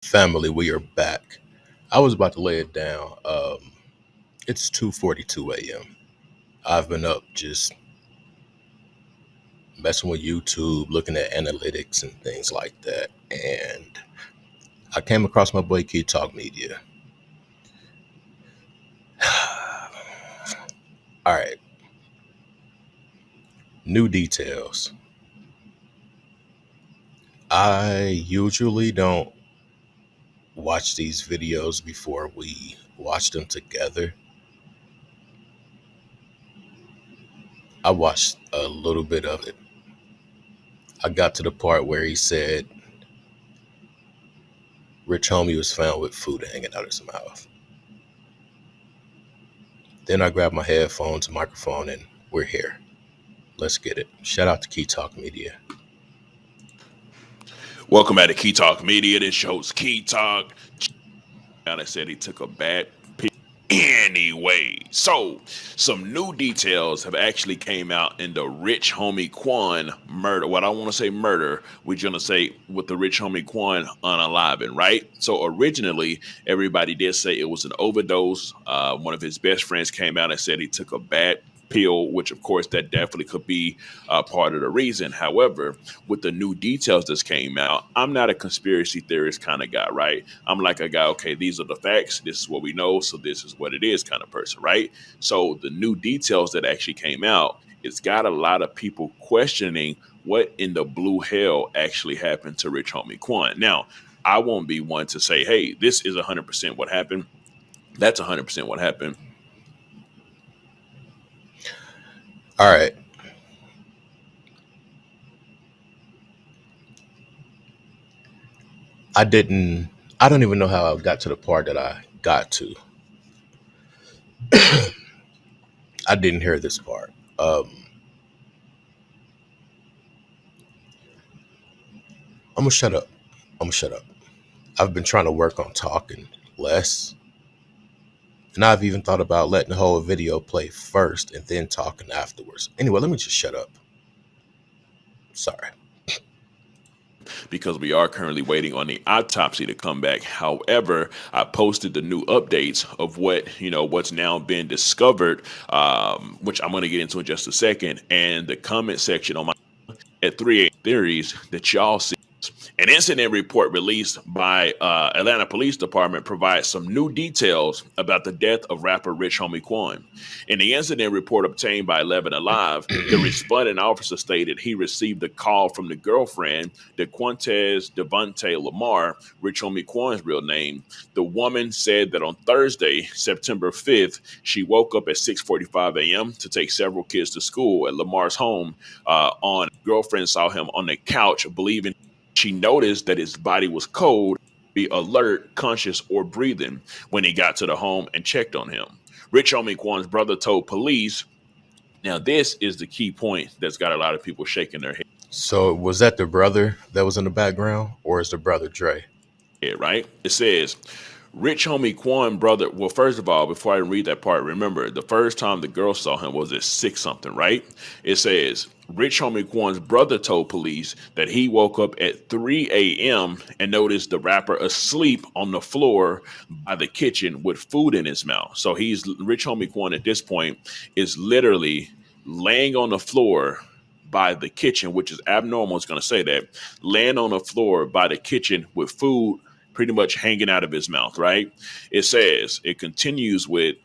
Family, we are back. I was about to lay it down. It's 2:42 a.m. I've been up just messing with YouTube, looking at analytics and things like that. And I came across my boy Key Talk Media. All right, new details. I usually don't watch these videos before we watch them together. I watched a little bit of it. I got to the part where he said Rich Homie was found with food hanging out his mouth. Then I grabbed my headphones and microphone and we're here. Let's get it. Shout out to Key Talk Media. Welcome back to Key Talk Media. This show's Key Talk. Now, I said he took a bad pill. Anyway, so some new details have actually came out in the rich homie Quan murder. What I want to say murder, we're gonna say with the rich homie Quan unaliving, right? So originally, everybody did say it was an overdose. One of his best friends came out and said he took a bad pill, which of course that definitely could be part of the reason. However, with the new details that came out, I'm not a conspiracy theorist kind of guy, right? I'm like a guy, okay, these are the facts. This is what we know. So this is what it is kind of person, right? So the new details that actually came out, it's got a lot of people questioning what in the blue hell actually happened to Rich Homie Quan. Now, I won't be one to say, hey, this is 100% what happened. That's 100% what happened. All right. I didn't, I don't even know how I got to the part that I got to. I didn't hear this part. I'm going to shut up. I'm going to shut up. I've been trying to work on talking less. And I've even thought about letting the whole video play first and then talking afterwards. Anyway, let me just shut up. Sorry. Because we are currently waiting on the autopsy to come back. However, I posted the new updates of what's now been discovered, which I'm going to get into in just a second, and the comment section on my at 3 theories that y'all see. An incident report released by Atlanta Police Department provides some new details about the death of rapper Rich Homie Quan. In the incident report obtained by 11 Alive, the responding officer stated he received a call from the girlfriend, DeQuantes Devontae Lamar, Rich Homie Quan's real name. The woman said that on Thursday, September 5th, she woke up at 6:45 a.m. to take several kids to school at Lamar's home. On girlfriend saw him on the couch, believing she noticed that his body was cold, be alert, conscious, or breathing when he got to the home and checked on him. Rich Homie Kwan's brother told police. Now, this is the key point that's got a lot of people shaking their So was that the brother that was in the background or is the brother Dre? head, right? It says, Rich Homie Quan brother. Well, first of all, before I read that part, remember the first time the girl saw him was at 6 something, right? It says Rich Homie Quan's brother told police that he woke up at 3 a.m. and noticed the rapper asleep on the floor by the kitchen with food in his mouth. So he's Rich Homie Quan at this point is literally laying on the floor by the kitchen, which is abnormal. It's going to say that laying on the floor by the kitchen with food pretty much hanging out of his mouth, right? It says, it continues with,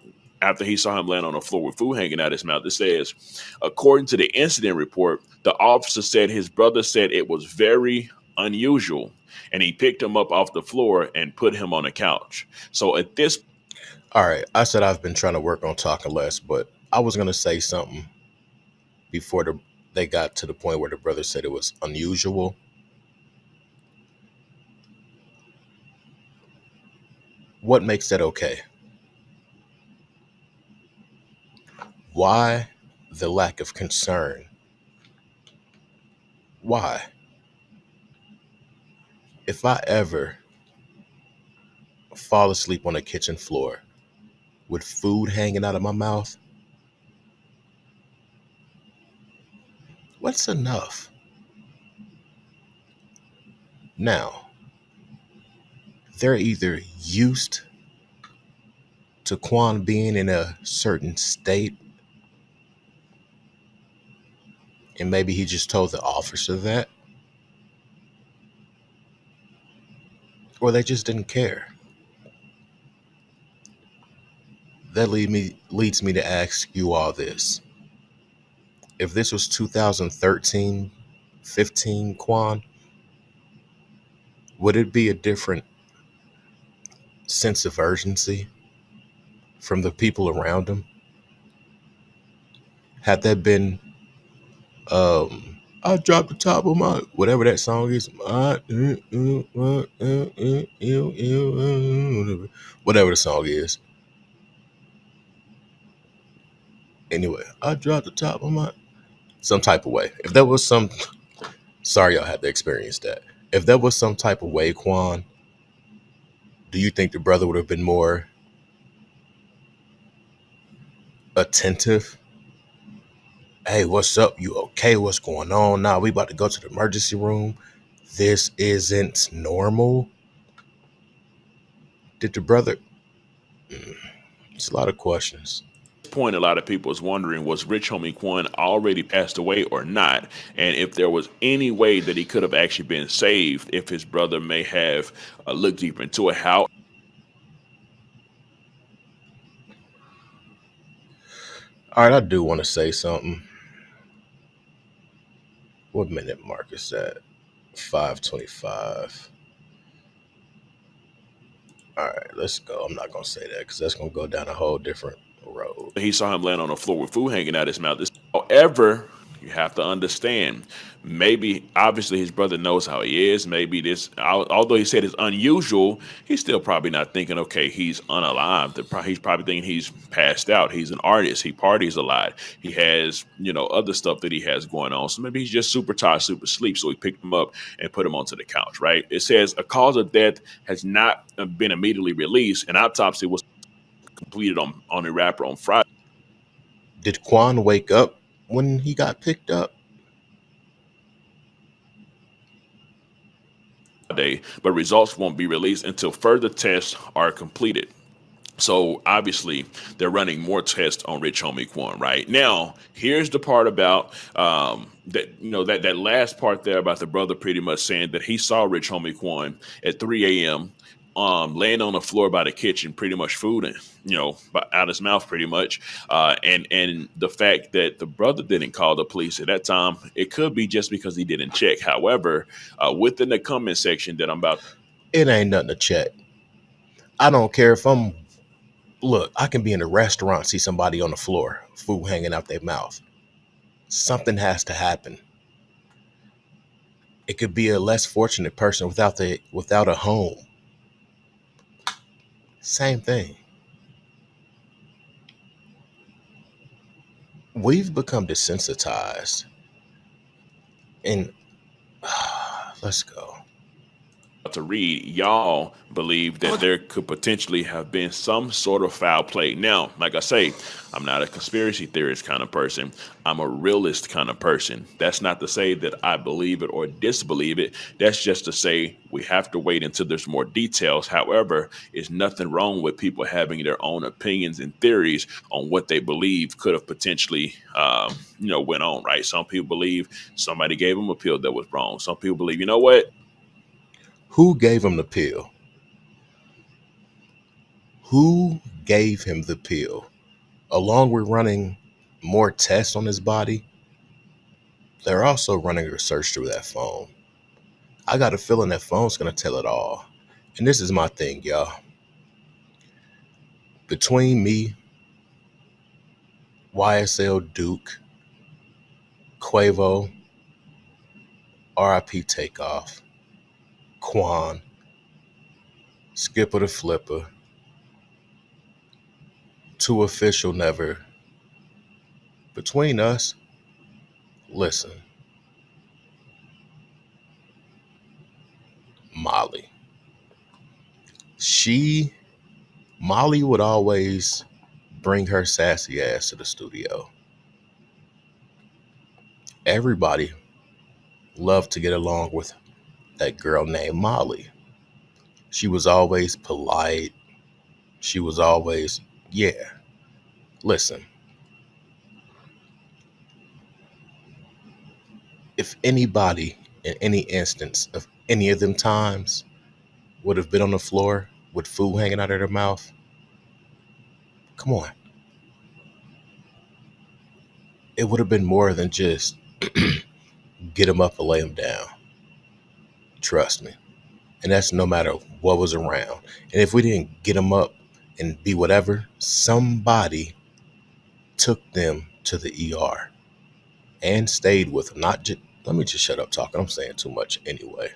after he saw him land on the floor with food hanging out his mouth, it says, according to the incident report, the officer said his brother said it was very unusual and he picked him up off the floor and put him on a couch. So at this, All right. I said I've been trying to work on talking less, but I was going to say something before they got to the point where the brother said it was unusual. What makes that okay? Why the lack of concern? Why? If I ever fall asleep on a kitchen floor with food hanging out of my mouth, what's enough? Now, they're either used to Quan being in a certain state, and maybe he just told the officer that, or they just didn't care. That leads me to ask you all this. If this was 2013, 15 Quan, would it be a different sense of urgency from the people around him? Had that been I dropped the top of my whatever that song is, whatever the song is. Anyway, I dropped the top of my some type of way. If there was some, sorry, y'all had to experience that. If there was some type of way, Quan, do you think the brother would have been more attentive? Hey, what's up? You okay? What's going on? Nah, we about to go to the emergency room. This isn't normal. Did the brother? It's a lot of questions. Point, a lot of people is wondering, was Rich Homie Quan already passed away or not, and if there was any way that he could have actually been saved if his brother may have looked deeper into it. How All right, I do want to say something. What minute mark is that? 5:25. All right, let's go. I'm not gonna say that because that's gonna go down a whole different road. he saw him land on the floor with food hanging out his mouth. However, you have to understand, maybe obviously his brother knows how he is. Maybe this, although he said it's unusual, he's still probably not thinking, okay, he's unalive. He's probably thinking he's passed out. He's an artist. He parties a lot. He has, other stuff that he has going on. So maybe he's just super tired, super sleep. So he picked him up and put him onto the couch, right? It says a cause of death has not been immediately released. An autopsy was completed on a rapper on Friday. Did Quan wake up when he got picked up? But results won't be released until further tests are completed. So obviously they're running more tests on Rich Homie Quan right now. Here's the part about that that last part there about the brother pretty much saying that he saw Rich Homie Quan at 3 a.m. Laying on the floor by the kitchen, pretty much food and out his mouth, pretty much. And the fact that the brother didn't call the police at that time, it could be just because he didn't check. However, within the comment section that I'm about It ain't nothing to check. I don't care if I'm. Look, I can be in a restaurant, see somebody on the floor, food hanging out their mouth. Something has to happen. It could be a less fortunate person without a home. Same thing. We've become desensitized, and let's go. to read, y'all believe that there could potentially have been some sort of foul play. Now, like I say, I'm not a conspiracy theorist kind of person. I'm a realist kind of person. That's not to say that I believe it or disbelieve it. That's just to say we have to wait until there's more details. However, there's nothing wrong with people having their own opinions and theories on what they believe could have potentially, went on, right? Some people believe somebody gave them a pill that was wrong. Some people believe, you know what? Who gave him the pill? Who gave him the pill? Along with running more tests on his body, they're also running research through that phone. I got a feeling that phone's gonna tell it all. And this is my thing, y'all. Between me, YSL Duke, Quavo, RIP Takeoff, Quan, Skipper the Flipper, Two Official Never. Between us, listen, Molly. She, Molly would always bring her sassy ass to the studio. Everybody loved to get along with that girl named Molly. She was always polite. She was always, yeah. Listen, if anybody in any instance of any of them times would have been on the floor with food hanging out of their mouth, come on, it would have been more than just get them up and lay them down. Trust me. And that's no matter what was around. And if we didn't get them up and be whatever, somebody took them to the ER and stayed with them. Not just, let me just shut up talking. I'm saying too much anyway.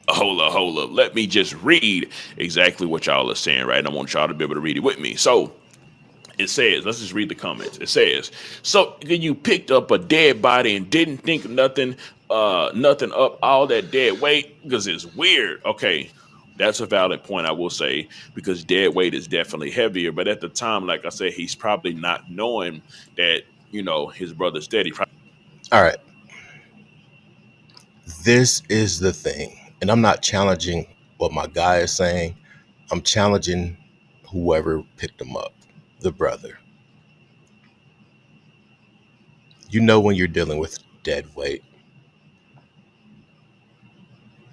Hold up. Let me just read exactly what y'all are saying, right? I want y'all to be able to read it with me. So it says, let's just read the comments. It says, so you picked up a dead body and didn't think nothing up all that dead weight because it's weird. Okay, that's a valid point, I will say, because dead weight is definitely heavier. But at the time, like I said, he's probably not knowing that, his brother's dead. He probably All right. This is the thing. And I'm not challenging what my guy is saying. I'm challenging whoever picked him up, the brother. You know, when you're dealing with dead weight,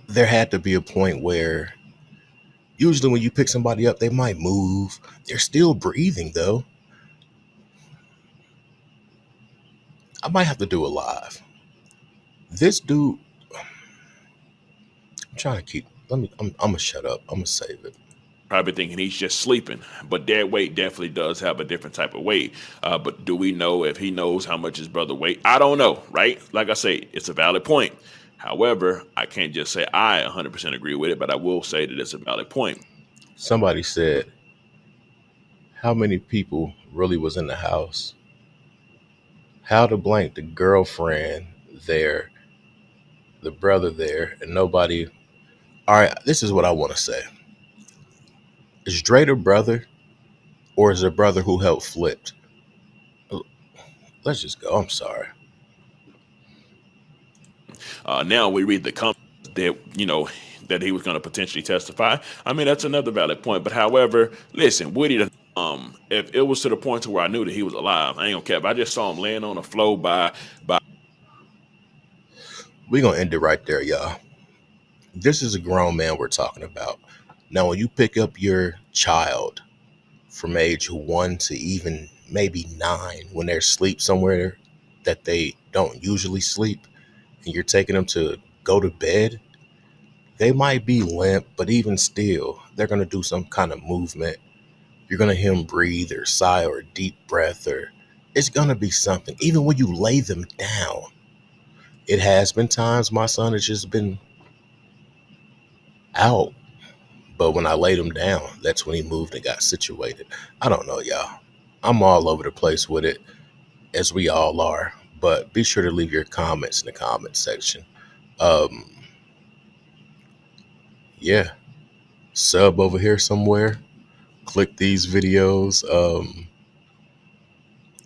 there had to be a point where usually when you pick somebody up, they might move. They're still breathing though. I might have to do a live. This dude, I'm trying to keep. I'm gonna shut up. I'm gonna save it. probably thinking he's just sleeping. But dead weight definitely does have a different type of weight. But do we know if he knows how much his brother weight? I don't know, right? Like I say, it's a valid point. However, I can't just say I 100% agree with it, but I will say that it's a valid point. Somebody said, "How many people really was in the house? How to blank the girlfriend there, the brother there, and nobody." All right, this is what I want to say. Is Dre the brother, or is the brother who helped flipped? Let's just go. I'm sorry. Now we read the comments that that he was going to potentially testify. I mean, that's another valid point. But however, listen, Woody, if it was to the point to where I knew that he was alive, I ain't gonna care. If I just saw him laying on the floor by We're gonna end it right there, y'all. This is a grown man we're talking about. Now, when you pick up your child from age 1 to even maybe 9, when they're asleep somewhere that they don't usually sleep, and you're taking them to go to bed, they might be limp, but even still, they're going to do some kind of movement. You're going to hear them breathe or sigh or a deep breath, or it's going to be something. Even when you lay them down, it has been times my son has just been out. But when I laid him down, that's when he moved and got situated. I don't know, y'all. I'm all over the place with it, as we all are. But be sure to leave your comments in the comment section. Um, yeah, sub over here somewhere. Click these videos to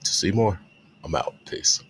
see more. I'm out. Peace.